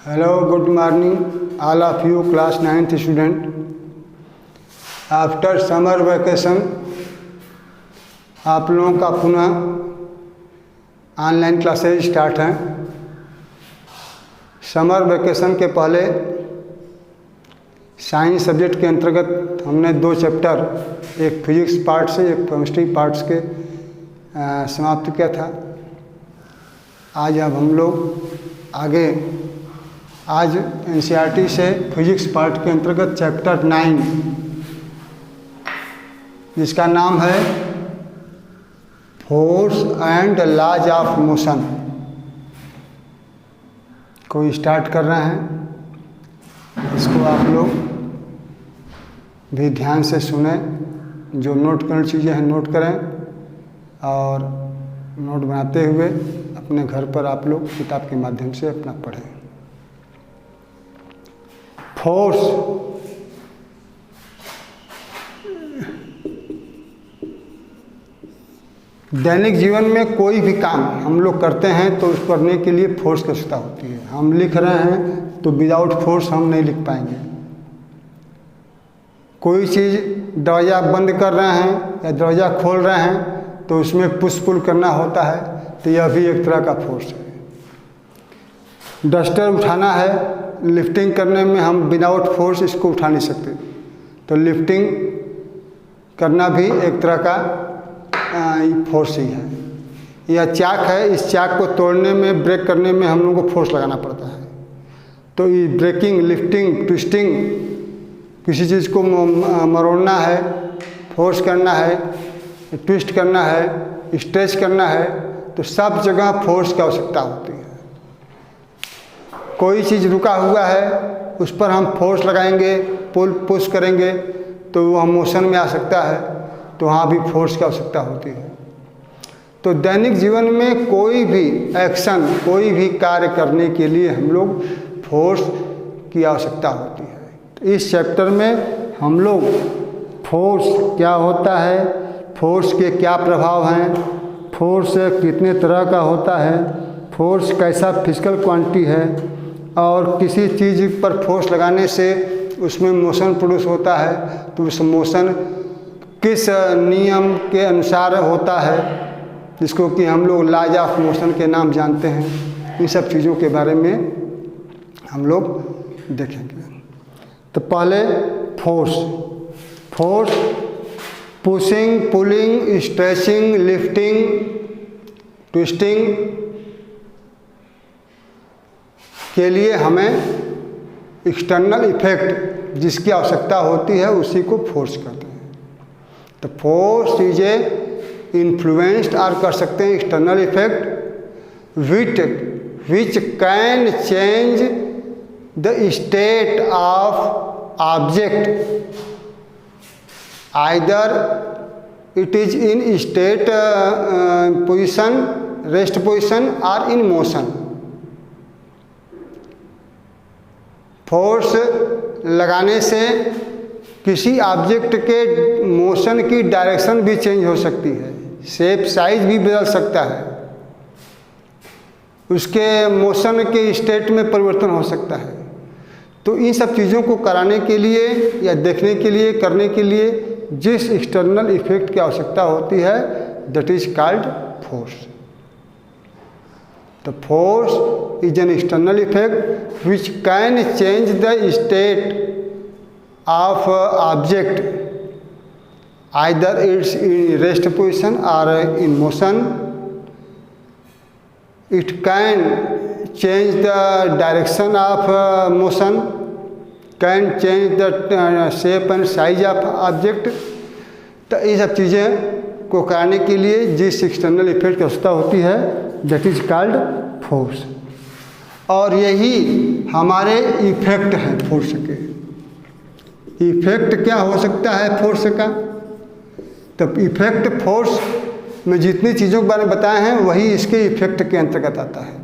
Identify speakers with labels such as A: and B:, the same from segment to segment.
A: Hello, good morning, all of you class 9th student. After summer vacation, आप लोगों का पुनः ऑनलाइन क्लासेज स्टार्ट हैं। समर वेकेशन के पहले साइंस सब्जेक्ट के अंतर्गत हमने 2 चैप्टर, एक फिजिक्स पार्ट से एक केमिस्ट्री पार्ट्स के समाप्त किया था। आज अब हम लोग आगे आज एनसीईआरटी से फिजिक्स पार्ट के अंतर्गत चैप्टर 9 जिसका नाम है force and laws of motion को स्टार्ट कर रहे हैं। इसको आप लोग भी ध्यान से सुने, जो नोट करने चीज़ें हैं नोट करें और नोट बनाते हुए अपने घर पर आप लोग किताब के माध्यम से अपना पढ़ें। फोर्स दैनिक जीवन में कोई भी काम हम लोग करते हैं तो उस करने के लिए फोर्स की आवश्यकता होती है। हम लिख रहे हैं तो विदाउट फोर्स हम नहीं लिख पाएंगे। कोई चीज़ दरवाज़ा बंद कर रहे हैं या दरवाज़ा खोल रहे हैं तो उसमें पुश पुल करना होता है, तो यह भी एक तरह का फोर्स है। डस्टर उठाना है, लिफ्टिंग करने में हम विदाउट फोर्स इसको उठा नहीं सकते, तो लिफ्टिंग करना भी एक तरह का फोर्स ही है। यह चाक है, इस चाक को तोड़ने में, ब्रेक करने में हम लोगों को फोर्स लगाना पड़ता है। तो ये ब्रेकिंग, लिफ्टिंग, ट्विस्टिंग, किसी चीज़ को मरोड़ना है, फोर्स करना है, ट्विस्ट करना है, स्ट्रेच करना है, तो सब जगह फोर्स की आवश्यकता होती है। कोई चीज़ रुका हुआ है उस पर हम फोर्स लगाएंगे, पुश करेंगे तो वह मोशन में आ सकता है, तो वहाँ भी फोर्स की आवश्यकता होती है। तो दैनिक जीवन में कोई भी एक्शन, कोई भी कार्य करने के लिए हम लोग फोर्स की आवश्यकता होती है। तो इस चैप्टर में हम लोग फोर्स क्या होता है, फोर्स के क्या प्रभाव हैं, फोर्स कितने तरह का होता है, फोर्स कैसा फिजिकल क्वांटिटी है, और किसी चीज़ पर फोर्स लगाने से उसमें मोशन प्रोड्यूस होता है तो उस मोशन किस नियम के अनुसार होता है, जिसको कि हम लोग लॉज ऑफ मोशन के नाम जानते हैं। इन सब चीज़ों के बारे में हम लोग देखेंगे। तो पहले force pushing, pulling, stretching, lifting, twisting के लिए हमें एक्सटर्नल इफेक्ट जिसकी आवश्यकता होती है उसी को फोर्स कहते हैं। तो फोर्स चीज़ें इन्फ्लुएंस्ड और कर सकते हैं external effect which can change the state of object, either it is in state position, rest position और इन मोशन। फोर्स लगाने से किसी ऑब्जेक्ट के मोशन की डायरेक्शन भी चेंज हो सकती है, शेप साइज भी बदल सकता है, उसके मोशन के स्टेट में परिवर्तन हो सकता है। तो इन सब चीज़ों को कराने के लिए या देखने के लिए, करने के लिए जिस एक्सटर्नल इफेक्ट की आवश्यकता होती है that is called force. The force is an external effect which can change the state of object, either it's in rest position or in motion. It can change the direction of motion, can change the shape and size of object. तो ये सब चीज़ें को कराने के लिए जिस external effect की आवश्यकता होती है दैट इज कॉल्ड फोर्स। और यही हमारे इफेक्ट हैं फोर्स के। इफेक्ट क्या हो सकता है फोर्स का? तो इफेक्ट फोर्स में जितनी चीज़ों के बारे में बताए हैं वही इसके इफेक्ट के अंतर्गत आता है।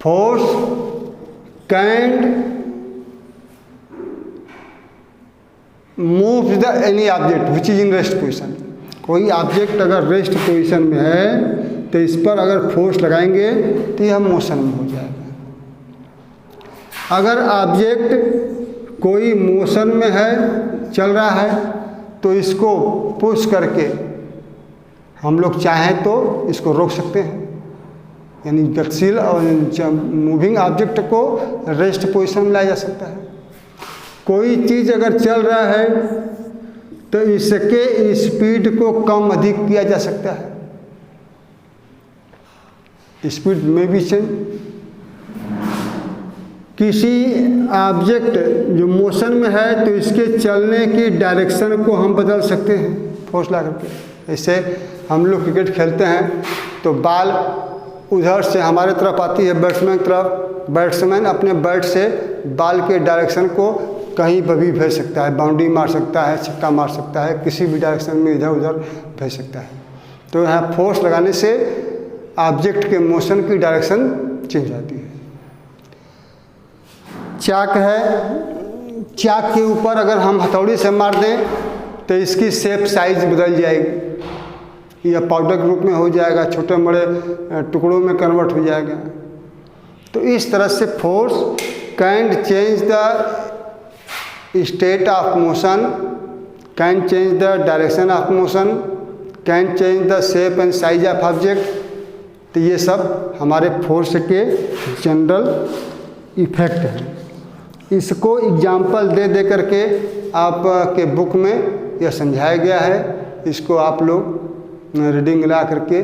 A: Force can move the any object which is in rest position. कोई ऑब्जेक्ट अगर रेस्ट पोजीशन में है तो इस पर अगर फोर्स लगाएंगे तो यह मोशन में हो जाएगा। अगर ऑब्जेक्ट कोई मोशन में है, चल रहा है, तो इसको पुश करके हम लोग चाहें तो इसको रोक सकते हैं, यानी गतिशील और मूविंग ऑब्जेक्ट को रेस्ट पोजीशन में लाया जा सकता है। कोई चीज़ अगर चल रहा है तो इसके स्पीड को कम अधिक किया जा सकता है, स्पीड में भी चेंज। किसी ऑब्जेक्ट जो मोशन में है तो इसके चलने की डायरेक्शन को हम बदल सकते हैं फोर्स ला करके। ऐसे हम लोग क्रिकेट खेलते हैं तो बॉल उधर से हमारे तरफ आती है बैट्समैन की तरफ, बैट्समैन अपने बैट से बॉल के डायरेक्शन को कहीं पर भी भेज सकता है, बाउंड्री मार सकता है, छक्का मार सकता है, किसी भी डायरेक्शन में इधर उधर भेज सकता है। तो यहाँ फोर्स लगाने से ऑब्जेक्ट के मोशन की डायरेक्शन चेंज आती है। चाक है, चाक के ऊपर अगर हम हथौड़ी से मार दें तो इसकी शेप साइज बदल जाएगी, यह पाउडर के रूप में हो जाएगा, छोटे बड़े टुकड़ों में कन्वर्ट हो जाएगा। तो इस तरह से force can change the state of motion, can change the direction of motion, can change the shape and size of object. तो ये सब हमारे फोर्स के जनरल इफेक्ट हैं। इसको एग्जाम्पल दे करके आपके बुक में यह समझाया गया है। इसको आप लोग रीडिंग ला करके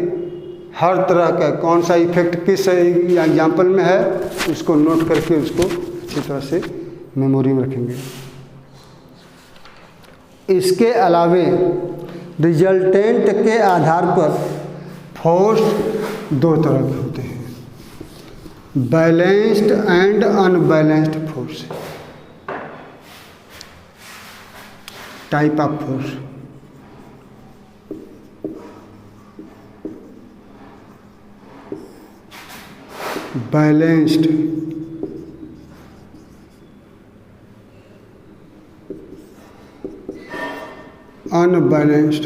A: हर तरह का कौन सा इफेक्ट किस एग्जाम्पल में है उसको नोट करके उसको अच्छी तरह से मेमोरी में रखेंगे। इसके अलावे रिजल्टेंट के आधार पर फोर्स दो तरह के होते हैं, balanced and unbalanced force, type of force. Balanced unbalanced.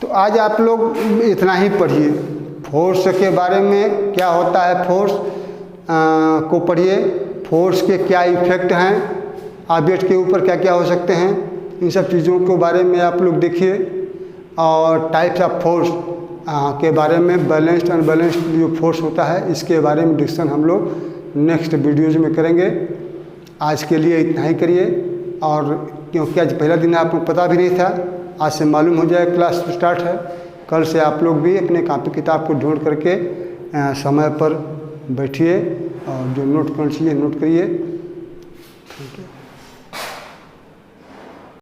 A: तो आज आप लोग इतना ही पढ़िए, फोर्स के बारे में क्या होता है, फोर्स को पढ़िए, फोर्स के क्या इफेक्ट हैं, ऑब्जेक्ट के ऊपर क्या क्या हो सकते हैं, इन सब चीज़ों के बारे में आप लोग देखिए। और टाइप्स ऑफ फोर्स के बारे में, बैलेंस्ड अनबैलेंस्ड जो फोर्स होता है इसके बारे में डिस्कशन हम लोग नेक्स्ट वीडियोज़ में करेंगे। आज के लिए इतना ही करिए। और क्योंकि आज पहला दिन आपको पता भी नहीं था, आज से मालूम हो जाए क्लास स्टार्ट है। कल से आप लोग भी अपने कॉपी किताब को ढूंढ करके समय पर बैठिए और जो नोट करना चाहिए नोट करिए। Thank you.